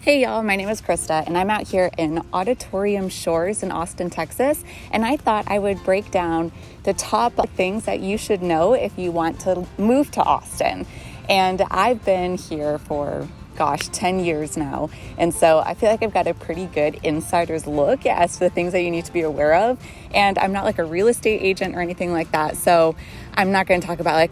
Hey y'all, my name is Krista and I'm out here in Auditorium Shores in Austin, Texas, and I thought I would break down the top things that you should know if you want to move to Austin. And I've been here for 10 years now. And so I feel like I've got a pretty good insider's look as to the things that you need to be aware of. And I'm not like a real estate agent or anything like that. So I'm not going to talk about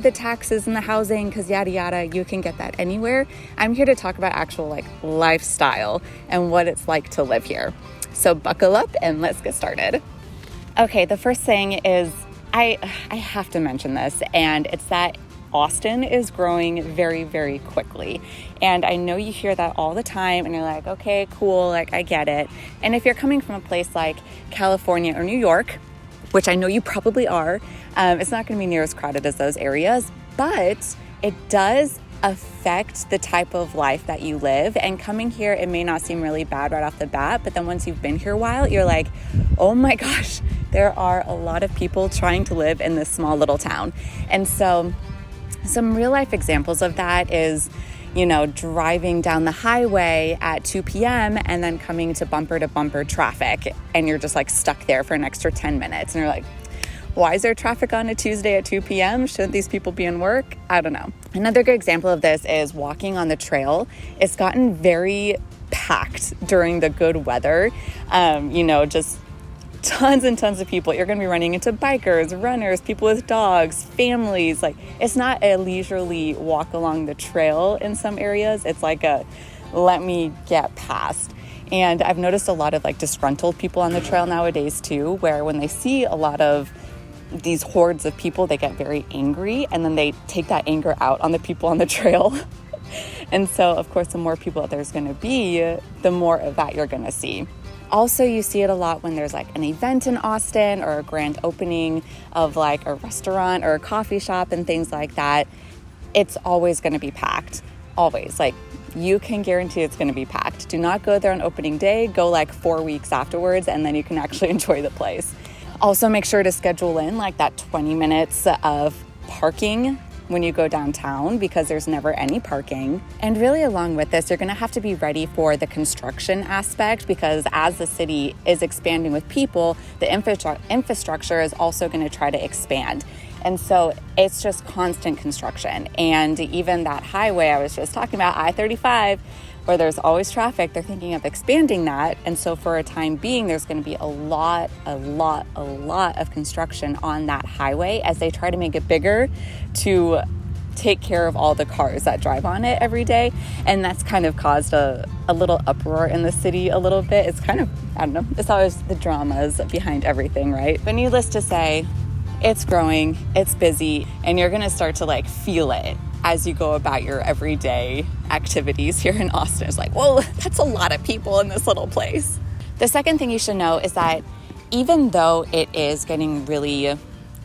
the taxes and the housing, because yada, yada, you can get that anywhere. I'm here to talk about actual lifestyle and what it's like to live here. So buckle up and let's get started. Okay, the first thing is I have to mention this, and it's that Austin is growing very, very quickly. And I know you hear that all the time and you're like, okay, cool, I get it. And if you're coming from a place like California or New York, which I know you probably are, it's not going to be near as crowded as those areas, but it does affect the type of life that you live. And coming here, it may not seem really bad right off the bat, but then once you've been here a while, you're like, oh my gosh, there are a lot of people trying to live in this small little town. And so some real life examples of that is, driving down the highway at 2 p.m. and then coming to bumper traffic, and you're just stuck there for an extra 10 minutes. And you're like, why is there traffic on a Tuesday at 2 p.m.? Shouldn't these people be in work? I don't know. Another good example of this is walking on the trail. It's gotten very packed during the good weather. Just tons and tons of people. You're going to be running into bikers, runners, people with dogs, families. It's not a leisurely walk along the trail in some areas. It's like a let me get past. And I've noticed a lot of disgruntled people on the trail nowadays too, where when they see a lot of these hordes of people, they get very angry, and then they take that anger out on the people on the trail. And so, of course, the more people that there's going to be, the more of that you're going to see. Also, you see it a lot when there's an event in Austin or a grand opening of a restaurant or a coffee shop and things like that. It's always going to be packed. Always. You can guarantee it's going to be packed. Do not go there on opening day. Go 4 weeks afterwards, and then you can actually enjoy the place. Also, make sure to schedule in that 20 minutes of parking when you go downtown, because there's never any parking. And really along with this, you're going to have to be ready for the construction aspect, because as the city is expanding with people, the infrastructure is also going to try to expand. And so it's just constant construction. And even that highway I was just talking about, I-35, where there's always traffic, they're thinking of expanding that. And so for a time being, there's going to be a lot of construction on that highway as they try to make it bigger to take care of all the cars that drive on it every day. And that's kind of caused a little uproar in the city a little bit. It's kind of, I don't know, it's always the dramas behind everything, right? But needless to say, it's growing, it's busy, and you're going to start to feel it as you go about your everyday activities here in Austin. It's whoa, that's a lot of people in this little place. The second thing you should know is that even though it is getting really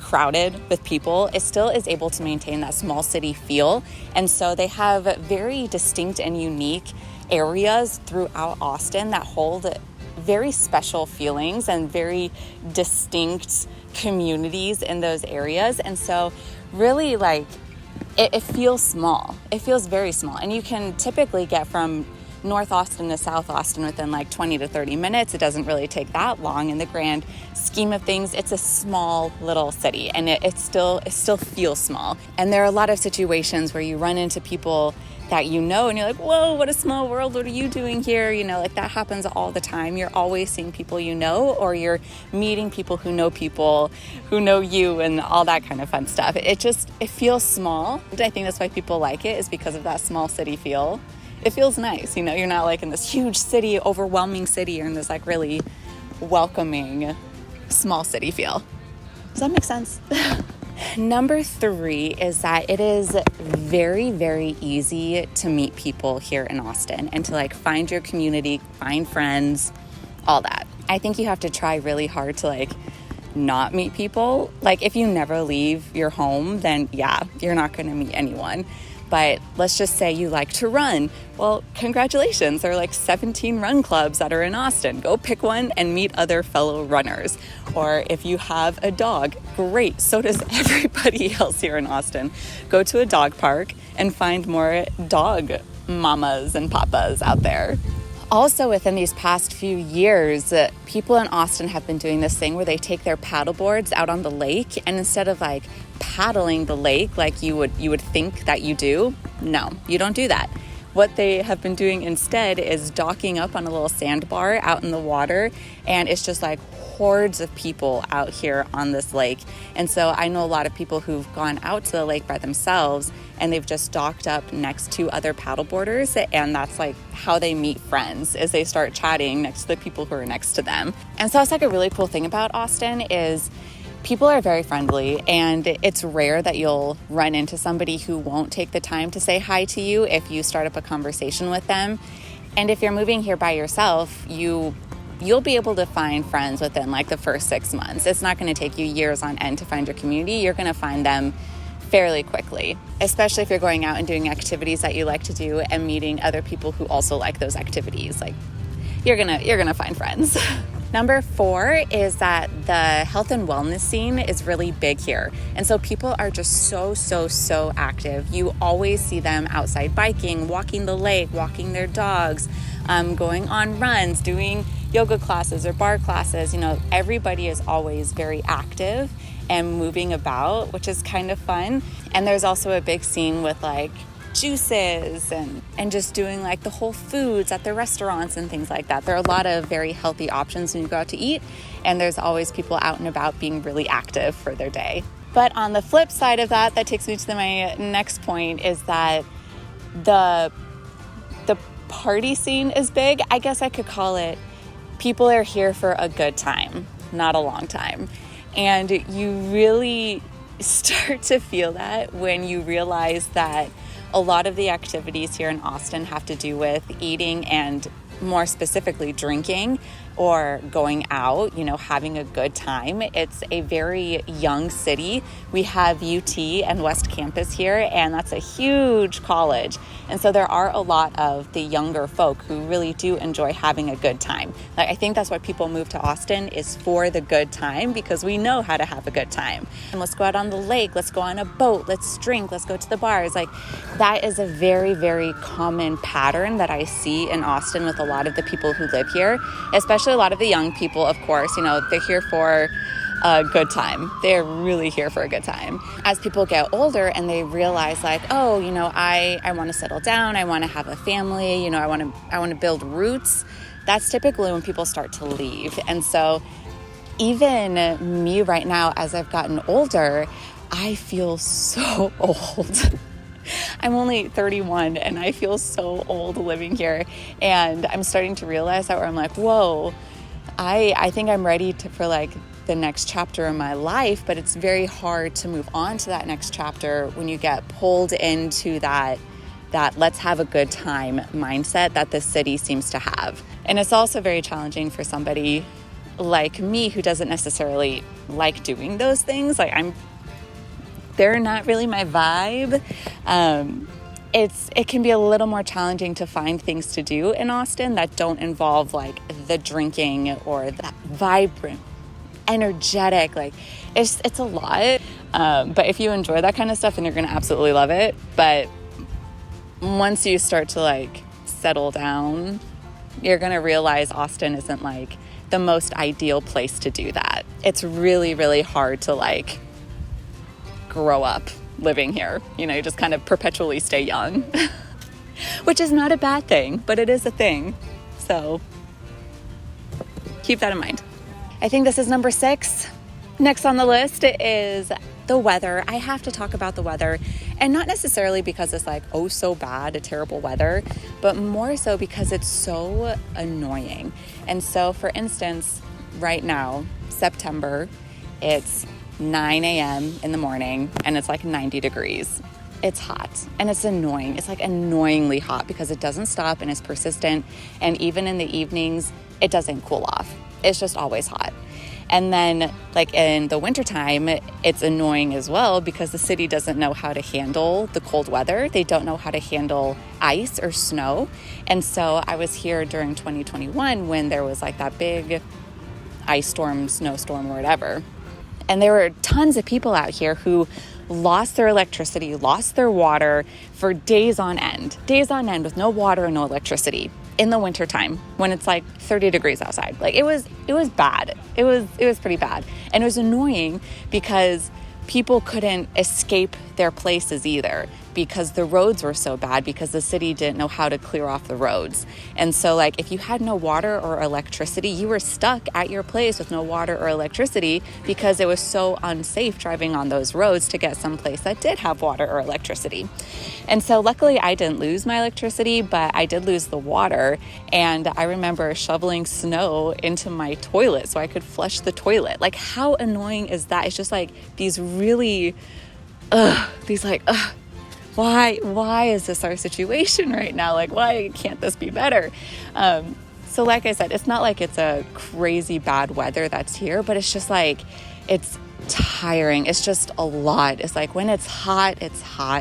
crowded with people, it still is able to maintain that small city feel. And so they have very distinct and unique areas throughout Austin that hold very special feelings and very distinct communities in those areas. And so really it feels small. It feels very small. And you can typically get from North Austin to South Austin within 20 to 30 minutes. It doesn't really take that long in the grand scheme of things. It's a small little city, and it still feels small. And there are a lot of situations where you run into people that and you're like, whoa, what a small world. What are you doing here? That happens all the time. You're always seeing people or you're meeting people who know you and all that kind of fun stuff. It feels small. I think that's why people like it, is because of that small city feel. It feels nice. You're not in this huge city, overwhelming city, or in this really welcoming small city feel. Does that make sense? Number 3 is that it is very, very easy to meet people here in Austin and to find your community, find friends, all that. I think you have to try really hard to not meet people. If you never leave your home, then yeah, you're not going to meet anyone. But let's just say you like to run. Well, congratulations. There are 17 run clubs that are in Austin. Go pick one and meet other fellow runners. Or if you have a dog, great. So does everybody else here in Austin. Go to a dog park and find more dog mamas and papas out there. Also, within these past few years, people in Austin have been doing this thing where they take their paddle boards out on the lake, and instead of like paddling the lake like you would think that you do, no, you don't do that. What they have been doing instead is docking up on a little sandbar out in the water, and it's just like hordes of people out here on this lake. And so I know a lot of people who've gone out to the lake by themselves, and they've just docked up next to other paddleboarders, and that's like how they meet friends, is they start chatting next to the people who are next to them. And so it's like a really cool thing about Austin is people are very friendly, and it's rare that you'll run into somebody who won't take the time to say hi to you if you start up a conversation with them. And if you're moving here by yourself, you'll be able to find friends within like the first 6 months. It's not going to take you years on end to find your community. You're going to find them fairly quickly, especially if you're going out and doing activities that you like to do and meeting other people who also like those activities. Like you're gonna find friends. Number 4 is that the health and wellness scene is really big here. And so people are just so active. You always see them outside biking, walking the lake, walking their dogs, going on runs, doing yoga classes or bar classes. You know, everybody is always very active and moving about, which is kind of fun. And there's also a big scene with like juices and just doing like the whole foods at the restaurants and things like that. There are a lot of very healthy options when you go out to eat, and there's always people out and about being really active for their day. But on the flip side of that takes me to my next point, is that the party scene is big. I guess I could call it people are here for a good time, not a long time. And you really start to feel that when you realize that a lot of the activities here in Austin have to do with eating and more specifically drinking or going out, you know, having a good time. It's a very young city. We have UT and West Campus here, and that's a huge college. And so there are a lot of the younger folk who really do enjoy having a good time. Like, I think that's why people move to Austin, is for the good time, because we know how to have a good time. And let's go out on the lake, let's go on a boat, let's drink, let's go to the bars. Like, that is a very, very common pattern that I see in Austin with a lot of the people who live here, especially a lot of the young people, of course. You know, they're here for a good time. They're really here for a good time. As people get older and they realize like, oh, you know, I want to settle down, I want to have a family, you know, I want to build roots. That's typically when people start to leave. And so even me right now, as I've gotten older, I feel so old. I'm only 31 and I feel so old living here. And I'm starting to realize that, where I'm like, whoa, I think I'm ready for like the next chapter in my life, but it's very hard to move on to that next chapter when you get pulled into that let's have a good time mindset that the city seems to have. And it's also very challenging for somebody like me who doesn't necessarily like doing those things. Like, they're not really my vibe. It can be a little more challenging to find things to do in Austin that don't involve like the drinking or that vibrant, energetic, like it's a lot. But if you enjoy that kind of stuff, then you're going to absolutely love it. But once you start to like settle down, you're going to realize Austin isn't like the most ideal place to do that. It's really, really hard to like grow up living here. You know, you just kind of perpetually stay young, which is not a bad thing, but it is a thing. So keep that in mind. I think this is number 6. Next on the list is the weather. I have to talk about the weather, and not necessarily because it's like, oh, so bad, a terrible weather, but more so because it's so annoying. And so, for instance, right now, September, it's 9 a.m. in the morning and it's like 90 degrees. It's hot and it's annoying. It's like annoyingly hot because it doesn't stop and it's persistent. And even in the evenings, it doesn't cool off. It's just always hot. And then like in the wintertime, it's annoying as well because the city doesn't know how to handle the cold weather. They don't know how to handle ice or snow. And so I was here during 2021 when there was like that big ice storm, snowstorm, or whatever. And there were tons of people out here who lost their electricity, lost their water for days on end with no water and no electricity in the wintertime when it's like 30 degrees outside. Like it was bad. It was pretty bad. And it was annoying because people couldn't escape their places either because the roads were so bad because the city didn't know how to clear off the roads. And so like if you had no water or electricity, you were stuck at your place with no water or electricity because it was so unsafe driving on those roads to get someplace that did have water or electricity. And so luckily I didn't lose my electricity, but I did lose the water. And I remember shoveling snow into my toilet so I could flush the toilet. Like how annoying is that? It's just like these really, why is this our situation right now? Like, why can't this be better? So like I said, it's not like it's a crazy bad weather that's here, but it's just like, it's tiring. It's just a lot. It's like when it's hot.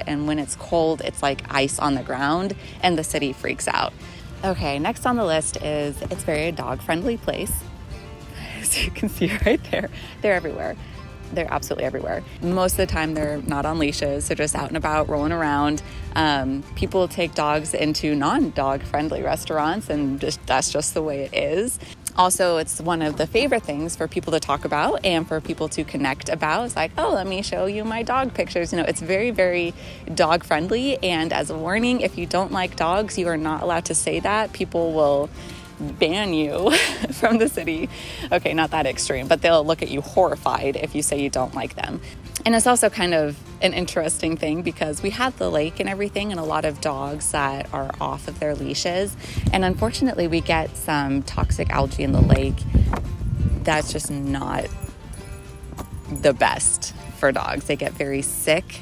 And when it's cold, it's like ice on the ground and the city freaks out. Okay, next on the list is it's very a dog-friendly place. As you can see right there, they're everywhere. They're absolutely everywhere. Most of the time they're not on leashes. They're just out and about rolling around. People take dogs into non-dog friendly restaurants and that's just the way it is. Also, it's one of the favorite things for people to talk about and for people to connect about. It's like, oh, let me show you my dog pictures. It's very, very dog friendly. And as a warning, if you don't like dogs, you are not allowed to say that. People will ban you from the city. Okay, not that extreme, but they'll look at you horrified if you say you don't like them. And it's also kind of an interesting thing because we have the lake and everything and a lot of dogs that are off of their leashes. And unfortunately, we get some toxic algae in the lake that's just not the best for dogs. They get very sick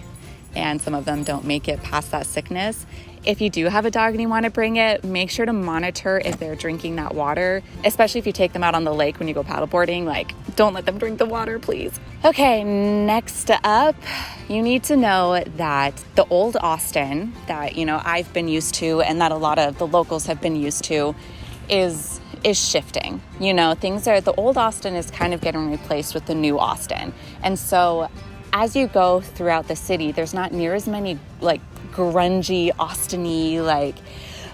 and some of them don't make it past that sickness. If you do have a dog and you want to bring it, make sure to monitor if they're drinking that water, especially if you take them out on the lake when you go paddleboarding. Like, don't let them drink the water, please. Okay, next up, you need to know that the old Austin that, I've been used to and that a lot of the locals have been used to is shifting. The old Austin is kind of getting replaced with the new Austin. And so as you go throughout the city, there's not near as many like grungy, Austin-y, like,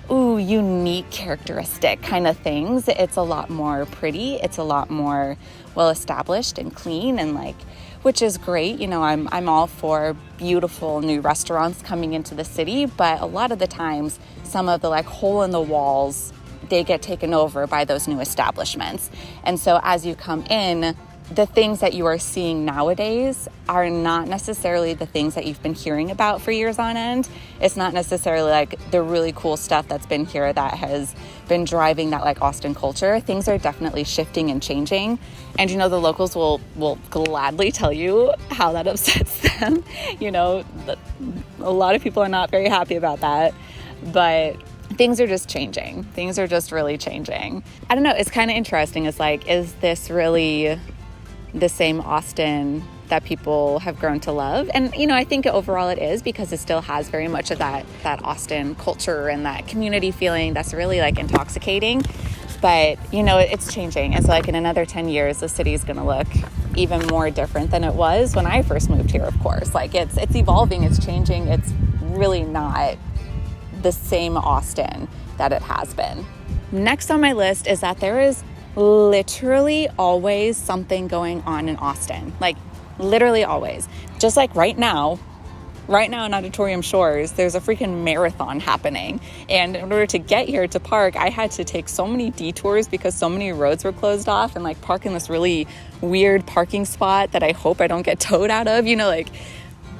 unique characteristic kind of things. It's a lot more pretty. It's a lot more well-established and clean and like, which is great. I'm all for beautiful new restaurants coming into the city, but a lot of the times some of the like hole in the walls, they get taken over by those new establishments. And so as you come in, the things that you are seeing nowadays are not necessarily the things that you've been hearing about for years on end. It's not necessarily like the really cool stuff that's been here that has been driving that like Austin culture. Things are definitely shifting and changing. And the locals will gladly tell you how that upsets them. A lot of people are not very happy about that. But things are just changing. Things are just really changing. I don't know. It's kind of interesting. It's like, is this really the same Austin that people have grown to love? And, I think overall it is because it still has very much of that Austin culture and that community feeling that's really like intoxicating. But, it's changing. It's like in another 10 years, the city is going to look even more different than it was when I first moved here, of course. Like it's evolving, it's changing. It's really not the same Austin that it has been. Next on my list is that there is literally always something going on in Austin. Like literally always. Just like right now in Auditorium Shores, there's a freaking marathon happening. And in order to get here to park, I had to take so many detours because so many roads were closed off and like park in this really weird parking spot that I hope I don't get towed out of.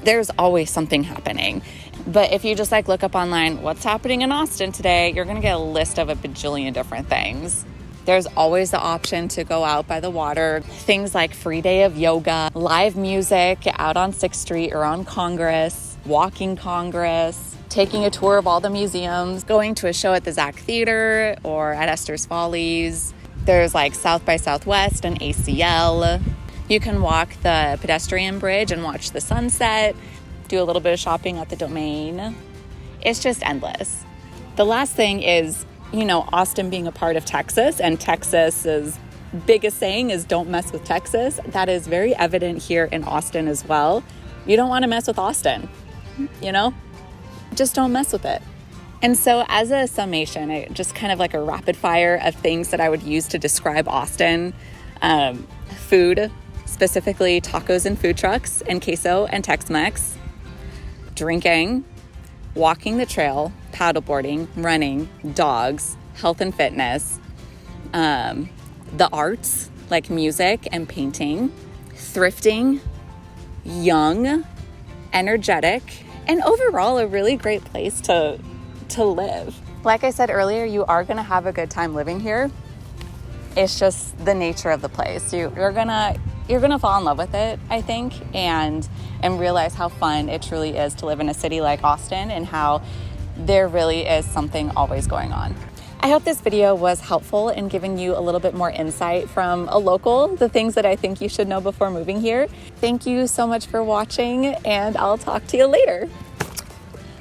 There's always something happening. But if you just like look up online, what's happening in Austin today, you're going to get a list of a bajillion different things. There's always the option to go out by the water. Things like free day of yoga, live music out on 6th Street or on Congress, walking Congress, taking a tour of all the museums, going to a show at the Zach Theater or at Esther's Follies. There's like South by Southwest and ACL. You can walk the pedestrian bridge and watch the sunset, do a little bit of shopping at the Domain. It's just endless. The last thing is, Austin being a part of Texas, and Texas's biggest saying is don't mess with Texas. That is very evident here in Austin as well. you don't want to mess with Austin, you know? Just don't mess with it. And so as a summation, just kind of like a rapid fire of things that I would use to describe Austin. Food, specifically tacos and food trucks and queso and Tex-Mex. Drinking, walking the trail, paddleboarding, running, dogs, health and fitness, the arts like music and painting, thrifting, young, energetic, and overall a really great place to live. Like I said earlier, you are going to have a good time living here. It's just the nature of the place. You're gonna fall in love with it, I think, and realize how fun it truly is to live in a city like Austin and how there really is something always going on. I hope this video was helpful in giving you a little bit more insight from a local, the things that I think you should know before moving here. Thank you so much for watching, and I'll talk to you later.